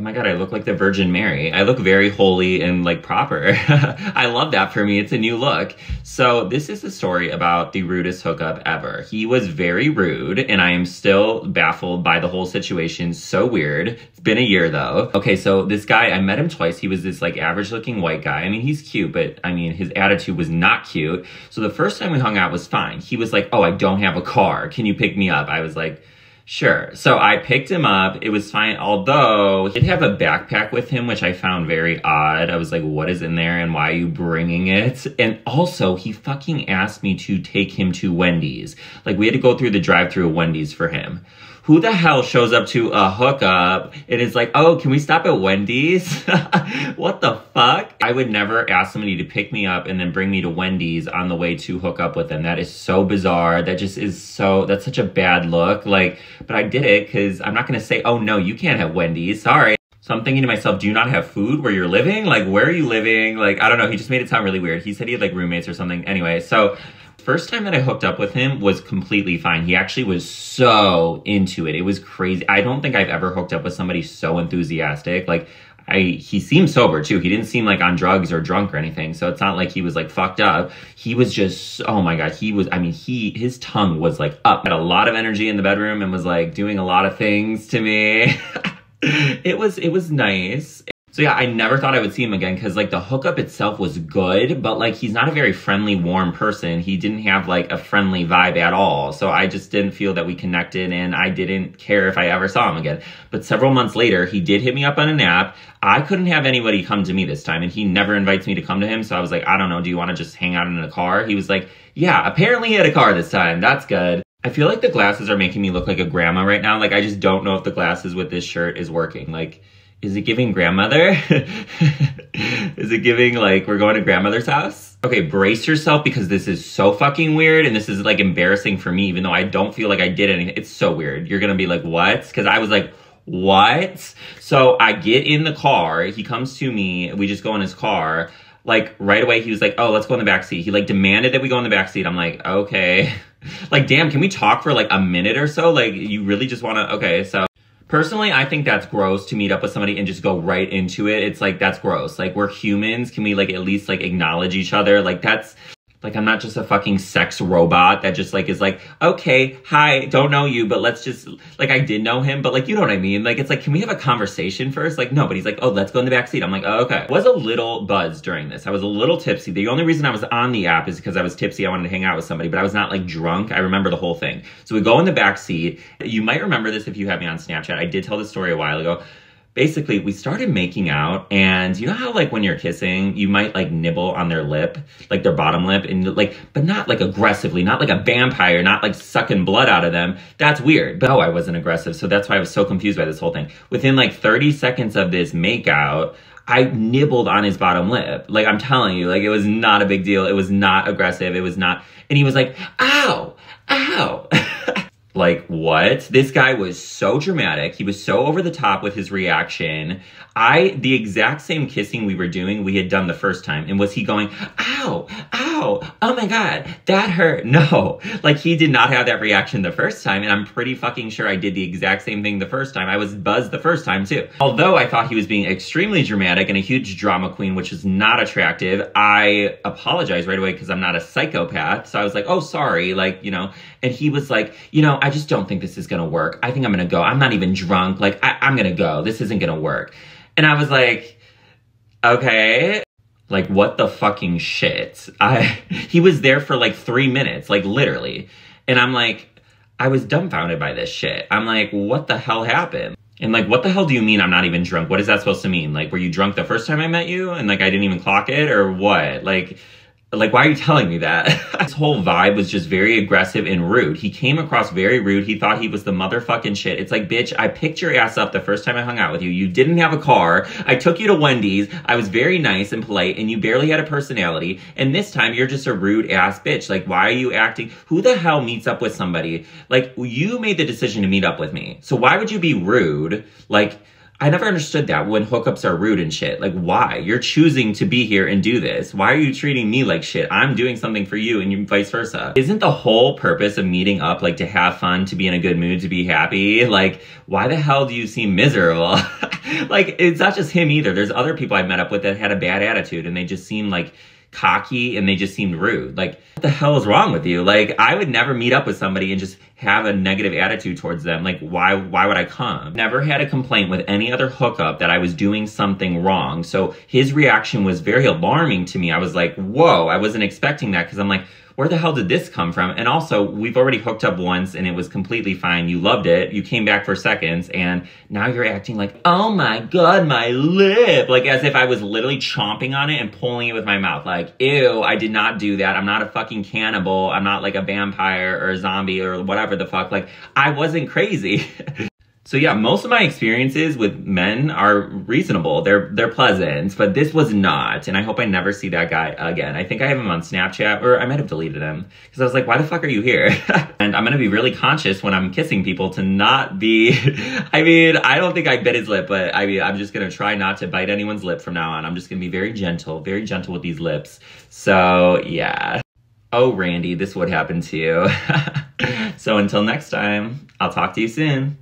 Oh my God, I look like the Virgin Mary. I look very holy and like proper. I love that for me. It's a new look. So this is a story about the rudest hookup ever. He was very rude and I am still baffled by the whole situation. So weird. It's been a year though. Okay, so this guy, I met him twice. He was this like average looking white guy. I mean, he's cute, but I mean, his attitude was not cute. So the first time we hung out was fine. He was like, oh, I don't have a car. Can you pick me up? I was like, sure. So I picked him up. It was fine. Although he did have a backpack with him, which I found very odd. I was like, what is in there and why are you bringing it? And also he fucking asked me to take him to Wendy's. Like we had to go through the drive-thru of Wendy's for him. Who the hell shows up to a hookup and is like, oh, can we stop at Wendy's? What the fuck? I would never ask somebody to pick me up and then bring me to Wendy's on the way to hook up with them. That is so bizarre. That just is so, that's such a bad look. Like, but I did it because I'm not going to say, oh no, you can't have Wendy's. Sorry. So I'm thinking to myself, do you not have food where you're living? Like, where are you living? Like, I don't know. He just made it sound really weird. He said he had like roommates or something. Anyway, so first time that I hooked up with him was completely fine. He actually was so into it. It was crazy. I don't think I've ever hooked up with somebody so enthusiastic. Like, he seemed sober too. He didn't seem like on drugs or drunk or anything. So it's not like he was like fucked up. He was just, oh my God, he was, I mean, his tongue was like up. Had a lot of energy in the bedroom and was like doing a lot of things to me. It was nice. So yeah, I never thought I would see him again because like the hookup itself was good, but like he's not a very friendly, warm person. He didn't have like a friendly vibe at all. So I just didn't feel that we connected and I didn't care if I ever saw him again. But several months later, he did hit me up on an app. I couldn't have anybody come to me this time and he never invites me to come to him. So I was like, I don't know, do you want to just hang out in a car? He was like, yeah, apparently he had a car this time. That's good. I feel like the glasses are making me look like a grandma right now. Like I just don't know if the glasses with this shirt is working. Like, is it giving grandmother? Is it giving like, we're going to grandmother's house? Okay, brace yourself because this is so fucking weird and this is like embarrassing for me even though I don't feel like I did anything. It's so weird. You're gonna be like, what? Because I was like, what? So I get in the car, he comes to me, we just go in his car. Like right away he was like, oh, let's go in the back seat. He like demanded that we go in the back seat. I'm like, okay. Like, damn, can we talk for like a minute or so? Like you really just wanna, okay, so. Personally, I think that's gross to meet up with somebody and just go right into it. It's like, that's gross. Like, we're humans. Can we, like, at least, like, acknowledge each other? Like, that's, like, I'm not just a fucking sex robot that just, like, is like, okay, hi, don't know you, but let's just, like, I did know him, but, like, you know what I mean? Like, it's like, can we have a conversation first? Like, no, but he's like, oh, let's go in the back seat. I'm like, oh, okay. I was a little buzzed during this. I was a little tipsy. The only reason I was on the app is because I was tipsy. I wanted to hang out with somebody, but I was not, like, drunk. I remember the whole thing. So we go in the back seat. You might remember this if you have me on Snapchat. I did tell this story a while ago. Basically, we started making out, and you know how, like, when you're kissing, you might, like, nibble on their lip, like, their bottom lip, and, like, but not, like, aggressively, not like a vampire, not, like, sucking blood out of them. That's weird. But, oh, I wasn't aggressive, so that's why I was so confused by this whole thing. Within, like, 30 seconds of this makeout, I nibbled on his bottom lip. Like, I'm telling you, like, it was not a big deal. It was not aggressive. It was not, and he was like, ow, ow. Like, what? This guy was so dramatic. He was so over the top with his reaction. The exact same kissing we were doing, we had done the first time. And was he going, ow, ow, oh my God, that hurt? No. Like, he did not have that reaction the first time. And I'm pretty fucking sure I did the exact same thing the first time. I was buzzed the first time too. Although I thought he was being extremely dramatic and a huge drama queen, which is not attractive, I apologized right away because I'm not a psychopath. So I was like, oh, sorry. Like, you know, and he was like, you know, I just don't think this is going to work. I think I'm going to go. I'm not even drunk. Like, I'm going to go. This isn't going to work. And I was like, okay, like, what the fucking shit? He was there for like 3 minutes, like literally. And I'm like, I was dumbfounded by this shit. I'm like, what the hell happened? And like, what the hell do you mean I'm not even drunk? What is that supposed to mean? Like, were you drunk the first time I met you? And like, I didn't even clock it or what? Like, why are you telling me that? His whole vibe was just very aggressive and rude. He came across very rude. He thought he was the motherfucking shit. It's like, bitch, I picked your ass up the first time I hung out with you. You didn't have a car. I took you to Wendy's. I was very nice and polite and you barely had a personality. And this time you're just a rude ass bitch. Like, why are you acting? Who the hell meets up with somebody? Like, you made the decision to meet up with me. So why would you be rude? Like, I never understood that when hookups are rude and shit. Like, why? You're choosing to be here and do this. Why are you treating me like shit? I'm doing something for you and you vice versa. Isn't the whole purpose of meeting up like to have fun, to be in a good mood, to be happy? Like, why the hell do you seem miserable? Like, it's not just him either. There's other people I met up with that had a bad attitude and they just seemed like cocky and they just seemed rude. Like, what the hell is wrong with you? Like, I would never meet up with somebody and just have a negative attitude towards them. Like, why would I come? Never had a complaint with any other hookup that I was doing something wrong. So his reaction was very alarming to me. I was like, whoa, I wasn't expecting that, because I'm like, where the hell did this come from? And also, we've already hooked up once and it was completely fine. You loved it. You came back for seconds and now you're acting like, oh my God, my lip. Like as if I was literally chomping on it and pulling it with my mouth. Like, ew, I did not do that. I'm not a fucking cannibal. I'm not like a vampire or a zombie or whatever the fuck. Like, I wasn't crazy. So yeah, most of my experiences with men are reasonable. They're pleasant, but this was not. And I hope I never see that guy again. I think I have him on Snapchat, or I might have deleted him because I was like, why the fuck are you here? And I'm going to be really conscious when I'm kissing people to not be, I mean, I don't think I bit his lip, but I mean, I'm just going to try not to bite anyone's lip from now on. I'm just going to be very gentle with these lips. So yeah. Oh, Randy, this would happen to you. So until next time, I'll talk to you soon.